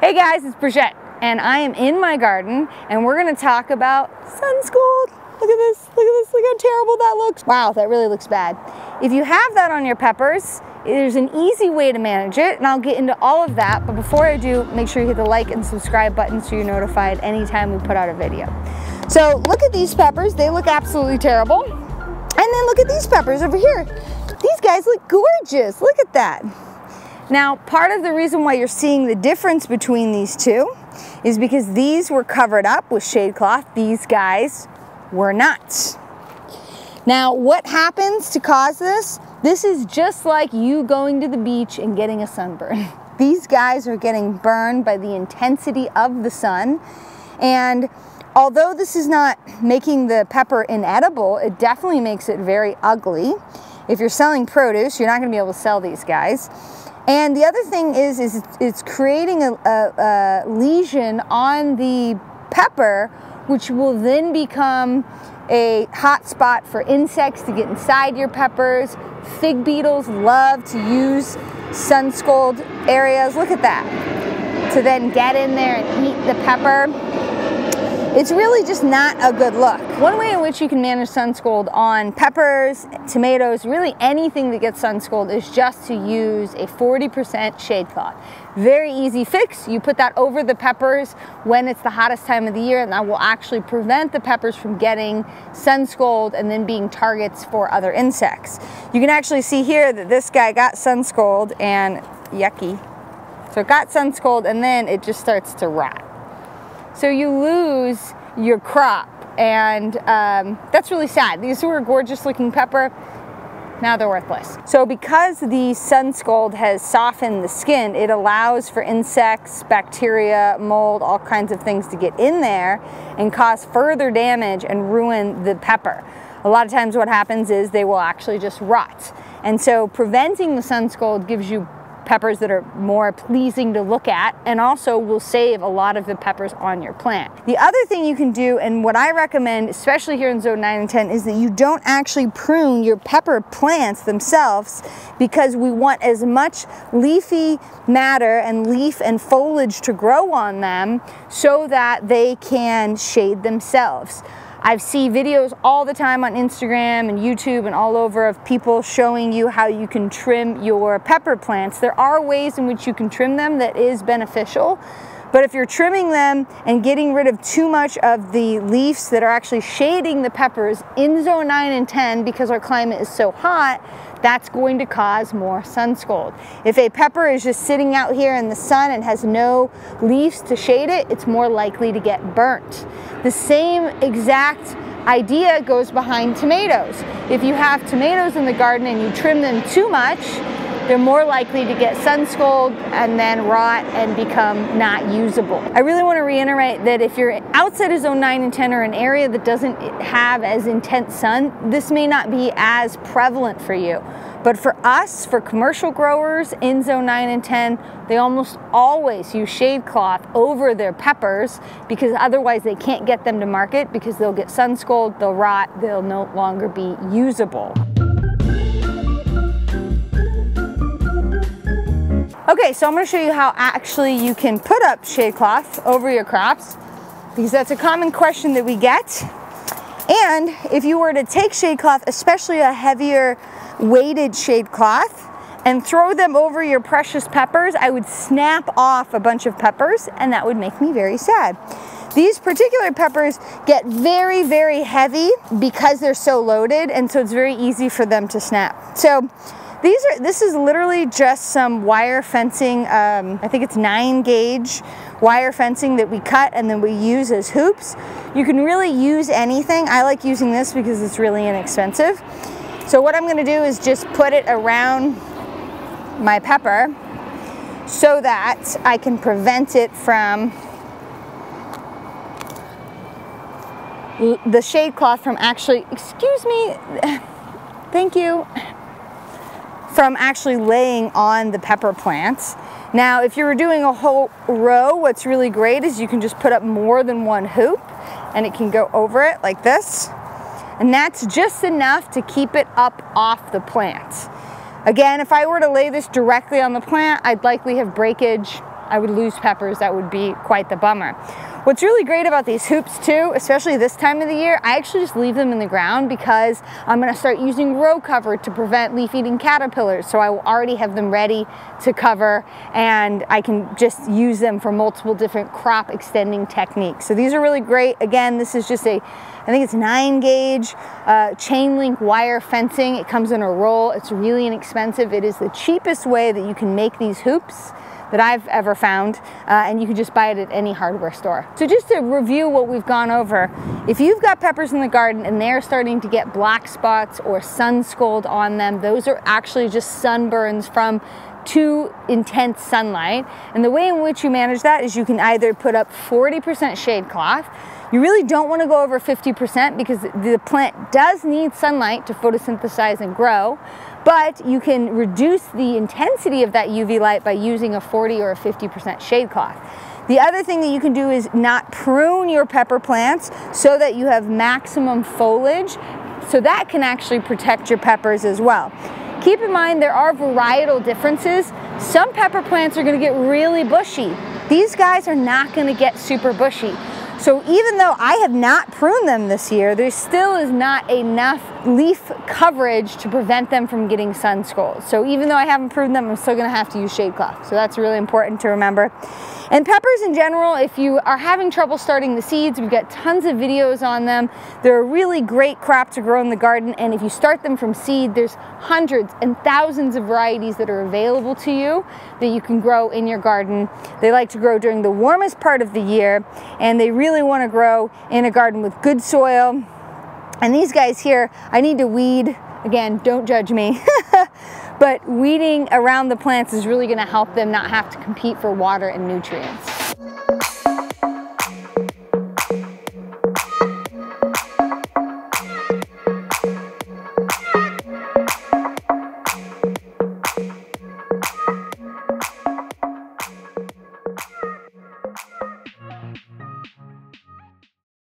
Hey guys, it's Brigitte, and I am in my garden, and we're gonna talk about Sunscold. Look at this, look how terrible that looks. Wow, that really looks bad. If you have that on your peppers, there's an easy way to manage it, and I'll get into all of that, but before I do, make sure you hit the like and subscribe button so you're notified anytime we put out a video. So look at these peppers, they look absolutely terrible. And then look at these peppers over here. These guys look gorgeous, look at that. Now, part of the reason why you're seeing the difference between these two is because these were covered up with shade cloth, these guys were not. Now, what happens to cause this? This is just like you going to the beach and getting a sunburn. These guys are getting burned by the intensity of the sun, and although this is not making the pepper inedible, it definitely makes it very ugly. If you're selling produce, you're not going to be able to sell these guys. And the other thing is it's creating a lesion on the pepper, which will then become a hot spot for insects to get inside your peppers. Fig beetles love to use Sunscold areas, look at that, to then get in there and eat the pepper. It's really just not a good look. One way in which you can manage Sunscold on peppers, tomatoes, really anything that gets Sunscold is just to use a 40% shade cloth. Very easy fix. You put that over the peppers when it's the hottest time of the year, and that will actually prevent the peppers from getting Sunscold and then being targets for other insects. You can actually see here that this guy got Sunscold and yucky. So it got Sunscold and then it just starts to rot. So you lose your crop, and that's really sad. These were a gorgeous looking pepper, now they're worthless. So because the Sunscold has softened the skin, it allows for insects, bacteria, mold, all kinds of things to get in there and cause further damage and ruin the pepper. A lot of times what happens is they will actually just rot. And so preventing the Sunscold gives you peppers that are more pleasing to look at, and also will save a lot of the peppers on your plant. The other thing you can do, and what I recommend, especially here in zone 9 and 10, is that you don't actually prune your pepper plants themselves, because we want as much leafy matter and leaf and foliage to grow on them so that they can shade themselves. I see videos all the time on Instagram and YouTube and all over of people showing you how you can trim your pepper plants. There are ways in which you can trim them that is beneficial, but if you're trimming them and getting rid of too much of the leaves that are actually shading the peppers in zone 9 and 10, because our climate is so hot, that's going to cause more Sunscold. If a pepper is just sitting out here in the sun and has no leaves to shade it, it's more likely to get burnt. The same exact idea goes behind tomatoes. If you have tomatoes in the garden and you trim them too much, they're more likely to get Sunscold and then rot and become not usable. I really want to reiterate that if you're outside of zone 9 and 10 or an area that doesn't have as intense sun, this may not be as prevalent for you. But for us, for commercial growers in zone 9 and 10, they almost always use shade cloth over their peppers, because otherwise they can't get them to market, because they'll get Sunscold, they'll rot, they'll no longer be usable. Okay, so I'm going to show you how actually you can put up shade cloth over your crops, because that's a common question that we get. And if you were to take shade cloth, especially a heavier weighted shade cloth, and throw them over your precious peppers, I would snap off a bunch of peppers, and that would make me very sad. These particular peppers get very, very heavy because they're so loaded, and so it's very easy for them to snap. So this is literally just some wire fencing, I think it's 9 gauge wire fencing that we cut and then we use as hoops. You can really use anything. I like using this because it's really inexpensive. So what I'm gonna do is just put it around my pepper so that I can prevent it from the shade cloth from actually, excuse me, thank you, from actually laying on the pepper plants. Now, if you were doing a whole row, what's really great is you can just put up more than one hoop and it can go over it like this. And that's just enough to keep it up off the plant. Again, if I were to lay this directly on the plant, I'd likely have breakage I would lose peppers, that would be quite the bummer. What's really great about these hoops too, especially this time of the year, I actually just leave them in the ground because I'm gonna start using row cover to prevent leaf-eating caterpillars. So I will already have them ready to cover, and I can just use them for multiple different crop extending techniques. So these are really great. Again, this is just I think it's 9-gauge chain link wire fencing. It comes in a roll. It's really inexpensive. It is the cheapest way that you can make these hoops that I've ever found, and you can just buy it at any hardware store. So just to review what we've gone over, if you've got peppers in the garden and they're starting to get black spots or sun scald on them, those are actually just sunburns from too intense sunlight. And the way in which you manage that is you can either put up 40% shade cloth. You really don't want to go over 50% because the plant does need sunlight to photosynthesize and grow, but you can reduce the intensity of that UV light by using a 40 or a 50% shade cloth. The other thing that you can do is not prune your pepper plants so that you have maximum foliage, so that can actually protect your peppers as well. Keep in mind there are varietal differences. Some pepper plants are going to get really bushy. These guys are not going to get super bushy. So even though I have not pruned them this year, there still is not enough leaf coverage to prevent them from getting sun scald. So even though I haven't pruned them, I'm still gonna have to use shade cloth. So that's really important to remember. And peppers in general, if you are having trouble starting the seeds, we've got tons of videos on them. They're a really great crop to grow in the garden, and if you start them from seed, there's hundreds and thousands of varieties that are available to you that you can grow in your garden. They like to grow during the warmest part of the year, and they really want to grow in a garden with good soil. And these guys here, I need to weed. Again, don't judge me. But weeding around the plants is really going to help them not have to compete for water and nutrients.